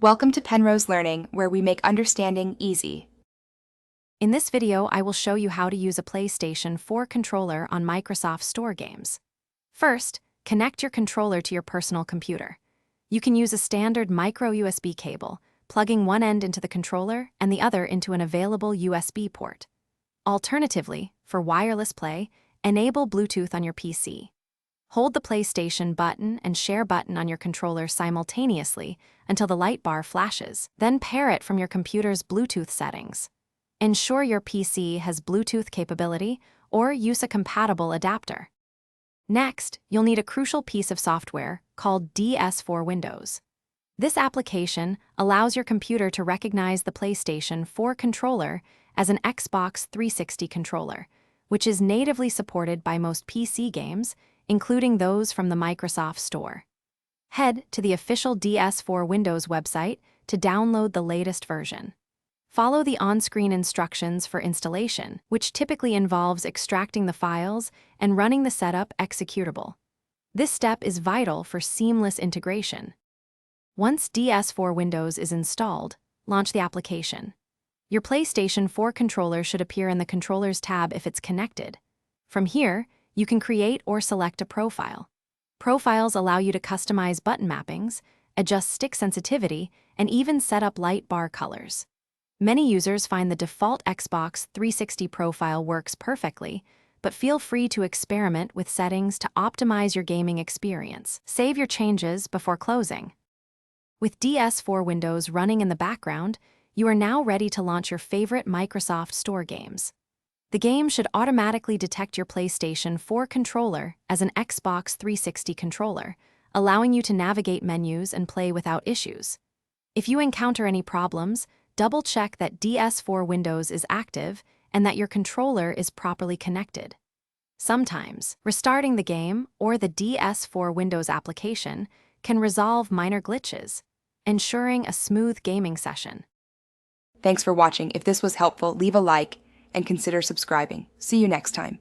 Welcome to Penrose Learning, where we make understanding easy. In this video, I will show you how to use a PlayStation 4 controller on Microsoft Store games. First, connect your controller to your personal computer. You can use a standard micro USB cable, plugging one end into the controller and the other into an available USB port. Alternatively, for wireless play, enable Bluetooth on your PC. Hold the PlayStation button and share button on your controller simultaneously until the light bar flashes. Then pair it from your computer's Bluetooth settings. Ensure your PC has Bluetooth capability or use a compatible adapter. Next, you'll need a crucial piece of software called DS4 Windows. This application allows your computer to recognize the PlayStation 4 controller as an Xbox 360 controller, which is natively supported by most PC games, including those from the Microsoft Store. Head to the official DS4 Windows website to download the latest version. Follow the on-screen instructions for installation, which typically involves extracting the files and running the setup executable. This step is vital for seamless integration. Once DS4 Windows is installed, launch the application. Your PlayStation 4 controller should appear in the Controllers tab if it's connected. From here, you can create or select a profile. Profiles allow you to customize button mappings, adjust stick sensitivity, and even set up light bar colors. Many users find the default Xbox 360 profile works perfectly, but feel free to experiment with settings to optimize your gaming experience. Save your changes before closing. With DS4 Windows running in the background, you are now ready to launch your favorite Microsoft Store games. The game should automatically detect your PlayStation 4 controller as an Xbox 360 controller, allowing you to navigate menus and play without issues. If you encounter any problems, double-check that DS4 Windows is active and that your controller is properly connected. Sometimes, restarting the game or the DS4 Windows application can resolve minor glitches, ensuring a smooth gaming session. Thanks for watching. If this was helpful, leave a like and consider subscribing. See you next time.